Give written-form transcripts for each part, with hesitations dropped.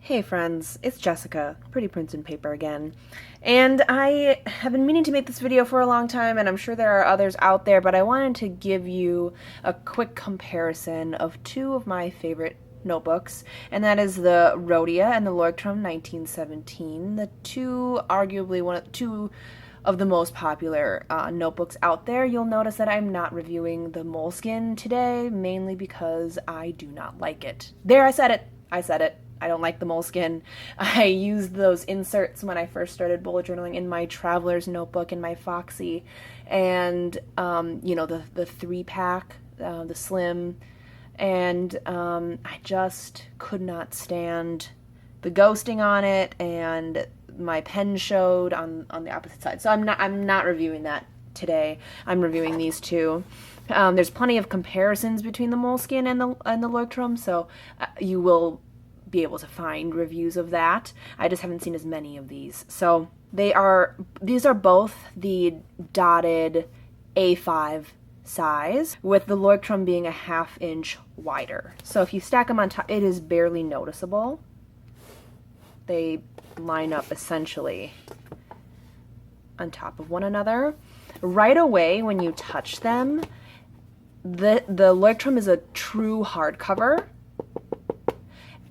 Hey friends, it's Jessica, Pretty Prints and Paper again. And I have been meaning to make this video for a long time, and I'm sure there are others out there, but I wanted to give you a quick comparison of two of my favorite notebooks, and that is the Rhodia and the Leuchtturm 1917, the two of the most popular notebooks out there. You'll notice that I'm not reviewing the Moleskine today, mainly because I do not like it. There, I said it. I don't like the Moleskine. I used those inserts when I first started bullet journaling in my traveler's notebook in my Foxy, and the 3-pack, the slim, and I just could not stand the ghosting on it, and my pen showed on the opposite side. So I'm not reviewing that today. I'm reviewing these two. There's plenty of comparisons between the Moleskine and the Leuchtturm, so you will be able to find reviews of that. I just haven't seen as many of these. So these are both the dotted A5 size, with the Leuchtturm being a 1/2 inch wider. So if you stack them on top, it is barely noticeable. They line up essentially on top of one another. Right away when you touch them, the Leuchtturm is a true hardcover,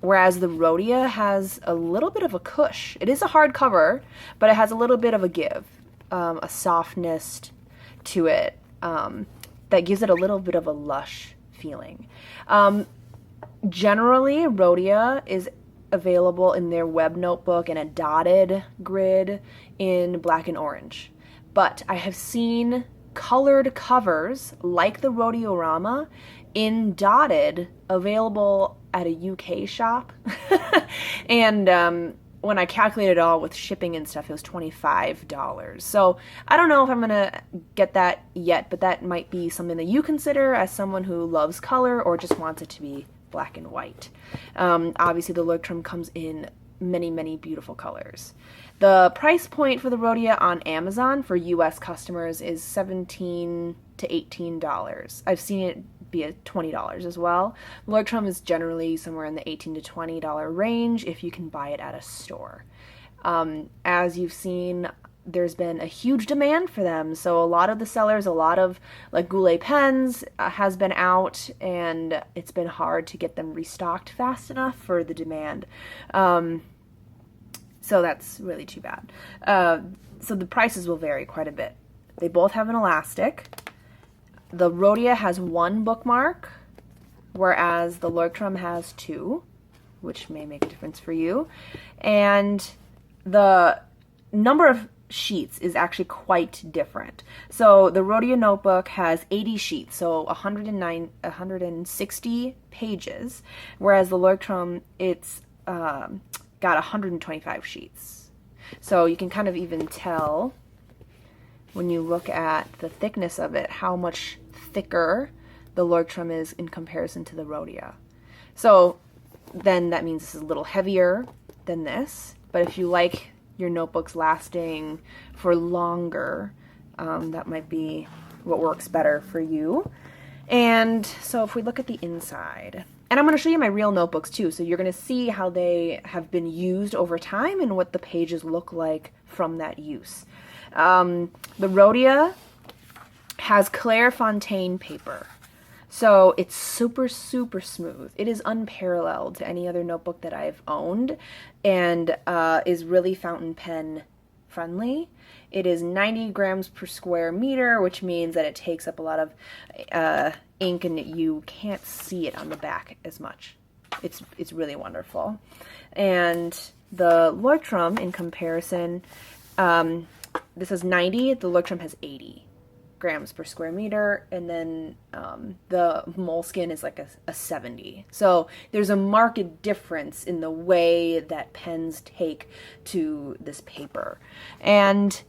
whereas the Rhodia has a little bit of a cush. It is a hardcover, but it has a little bit of a give, a softness to it that gives it a little bit of a lush feeling. Generally, Rhodia is available in their web notebook in a dotted grid in black and orange. But I have seen colored covers like the Rhodiorama in dotted available at a UK shop. And when I calculated it all with shipping and stuff, it was $25. So I don't know if I'm gonna get that yet, but that might be something that you consider as someone who loves color or just wants it to be black and white. Obviously the Leuchtturm comes in many, many beautiful colors. The price point for the Rhodia on Amazon for US customers is $17 to $18. I've seen it be at $20 as well. Leuchtturm is generally somewhere in the $18 to $20 range if you can buy it at a store. As you've seen, there's been a huge demand for them. So a lot of the sellers, a lot of like Goulet pens has been out, and it's been hard to get them restocked fast enough for the demand. So that's really too bad. So the prices will vary quite a bit. They both have an elastic. The Rhodia has 1 bookmark, whereas the Leuchtturm has 2, which may make a difference for you. And the number of sheets is actually quite different. So the Rhodia notebook has 80 sheets, so 160 pages, whereas the Leuchtturm, it's got 125 sheets. So you can kind of even tell when you look at the thickness of it how much thicker the Leuchtturm is in comparison to the Rhodia. So then that means this is a little heavier than this, but if you like your notebooks lasting for longer, that might be what works better for you. And so if we look at the inside, and I'm going to show you my real notebooks too, so you're going to see how they have been used over time and what the pages look like from that use. The Rhodia has Clairefontaine paper, so it's super, super smooth. It is unparalleled to any other notebook that I've owned, and is really fountain pen friendly. It is 90 grams per square meter, which means that it takes up a lot of ink, and you can't see it on the back as much. It's really wonderful. And the Leuchtturm, in comparison, this is 90, the Leuchtturm has 80 grams per square meter, and then the Moleskine is like a 70. So there's a marked difference in the way that pens take to this paper. And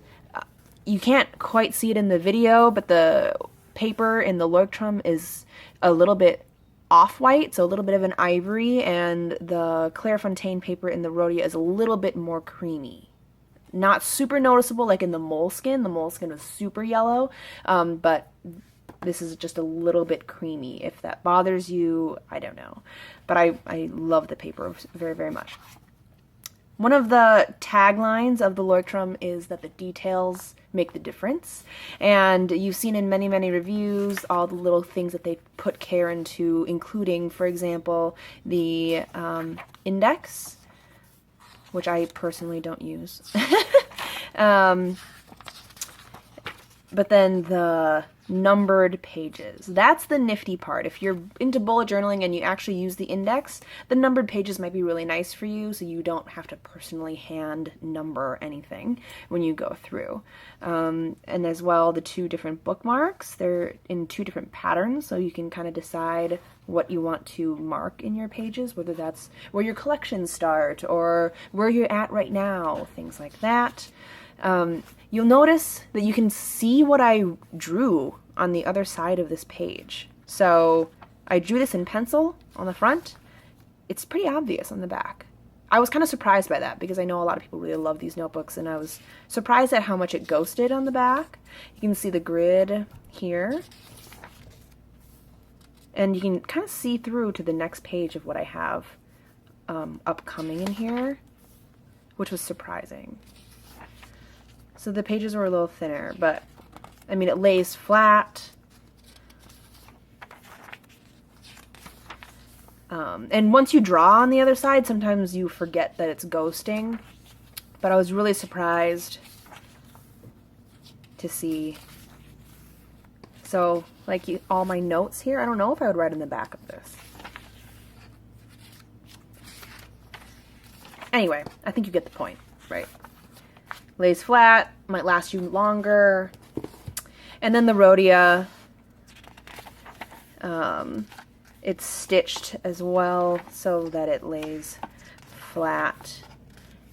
you can't quite see it in the video, but the paper in the Leuchtturm is a little bit off-white, so a little bit of an ivory, and the Clairefontaine paper in the Rhodia is a little bit more creamy. Not super noticeable like in the Moleskine. The Moleskine was super yellow, but this is just a little bit creamy. If that bothers you, I don't know. But I love the paper very, very much. One of the taglines of the Leuchtturm is that the details make the difference. And you've seen in many, many reviews all the little things that they put care into, including, for example, the index, which I personally don't use. But then the numbered pages. That's the nifty part. If you're into bullet journaling and you actually use the index, the numbered pages might be really nice for you, so you don't have to personally hand number anything when you go through. And as well, the 2 different bookmarks, they're in 2 different patterns, so you can kind of decide what you want to mark in your pages, whether that's where your collections start or where you're at right now, things like that. You'll notice that you can see what I drew on the other side of this page. So I drew this in pencil on the front. It's pretty obvious on the back. I was kind of surprised by that because I know a lot of people really love these notebooks, and I was surprised at how much it ghosted on the back. You can see the grid here. And you can kind of see through to the next page of what I have upcoming in here, which was surprising. So the pages were a little thinner, but I mean, it lays flat. And once you draw on the other side, sometimes you forget that it's ghosting. But I was really surprised to see. So, like all my notes here, I don't know if I would write in the back of this. Anyway, I think you get the point, right? Lays flat, might last you longer. And then the Rhodia, it's stitched as well so that it lays flat.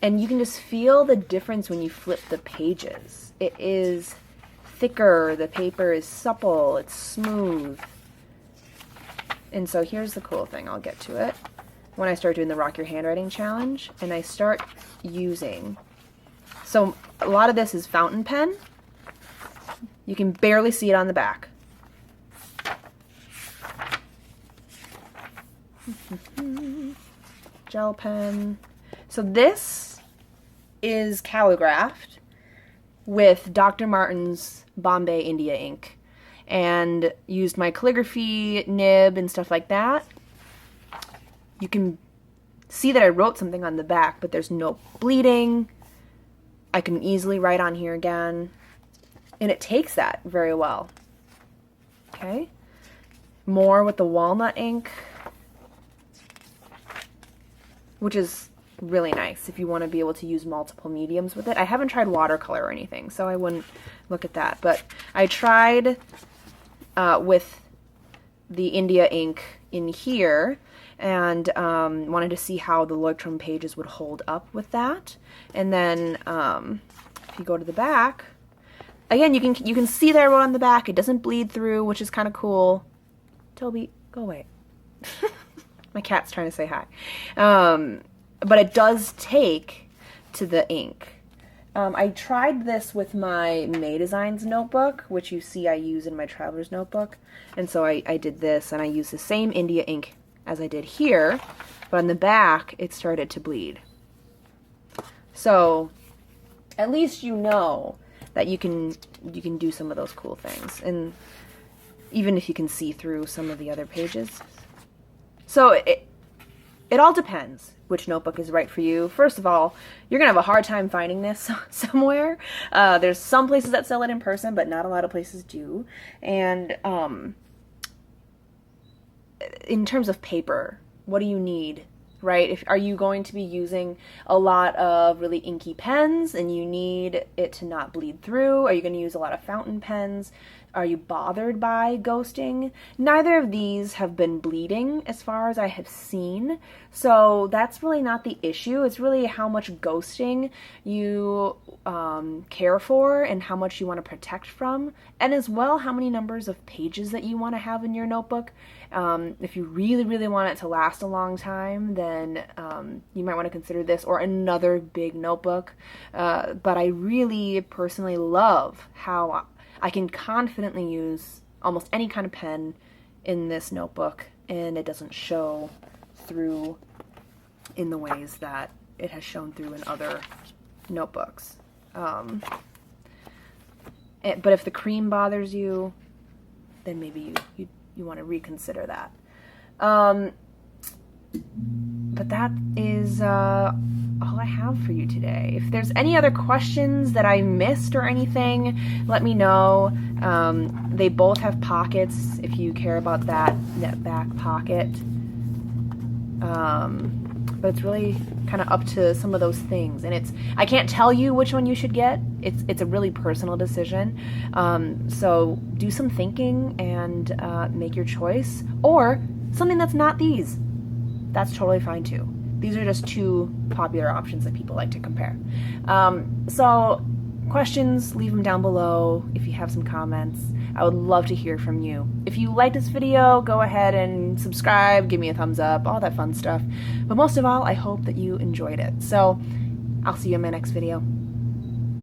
And you can just feel the difference when you flip the pages. It is thicker, the paper is supple, it's smooth. And so here's the cool thing, I'll get to it. When I start doing the Rock Your Handwriting Challenge, and I start using, so a lot of this is fountain pen. You can barely see it on the back. Gel pen. So this is calligraphed with Dr. Martin's Bombay India ink, and used my calligraphy nib and stuff like that. You can see that I wrote something on the back, but there's no bleeding. I can easily write on here again, and it takes that very well. Okay, more with the walnut ink, which is really nice if you want to be able to use multiple mediums with it. I haven't tried watercolor or anything, so I wouldn't look at that, but I tried with the India ink in here, and wanted to see how the Leuchtturm pages would hold up with that. And then if you go to the back, again, you can see that I wrote on the back. It doesn't bleed through, which is kind of cool. Toby, go away. My cat's trying to say hi. But it does take to the ink. I tried this with my May Designs notebook, which you see I use in my Traveler's Notebook. And so I did this, and I used the same India ink as I did here, but on the back it started to bleed. So at least you know that you can do some of those cool things, and even if you can see through some of the other pages. So it all depends which notebook is right for you. First of all, you're gonna have a hard time finding this somewhere. There's some places that sell it in person, but not a lot of places do. And in terms of paper, what do you need, right? Are you going to be using a lot of really inky pens and you need it to not bleed through? Are you going to use a lot of fountain pens? Are you bothered by ghosting? Neither of these have been bleeding as far as I have seen, so that's really not the issue. It's really how much ghosting you care for and how much you want to protect from, and as well how many numbers of pages that you want to have in your notebook. If you really, really want it to last a long time, then you might want to consider this or another big notebook. But I really personally love how I can confidently use almost any kind of pen in this notebook, and it doesn't show through in the ways that it has shown through in other notebooks. But if the cream bothers you, then maybe you want to reconsider that. But that is all I have for you today. If there's any other questions that I missed or anything, let me know. They both have pockets if you care about that back pocket. But it's really kind of up to some of those things, and I can't tell you which one you should get. It's a really personal decision. So do some thinking and make your choice, or something that's not these. That's totally fine too. These are just two popular options that people like to compare. So questions, leave them down below. If you have some comments, I would love to hear from you. If you liked this video, go ahead and subscribe, give me a thumbs up, all that fun stuff. But most of all, I hope that you enjoyed it. So I'll see you in my next video.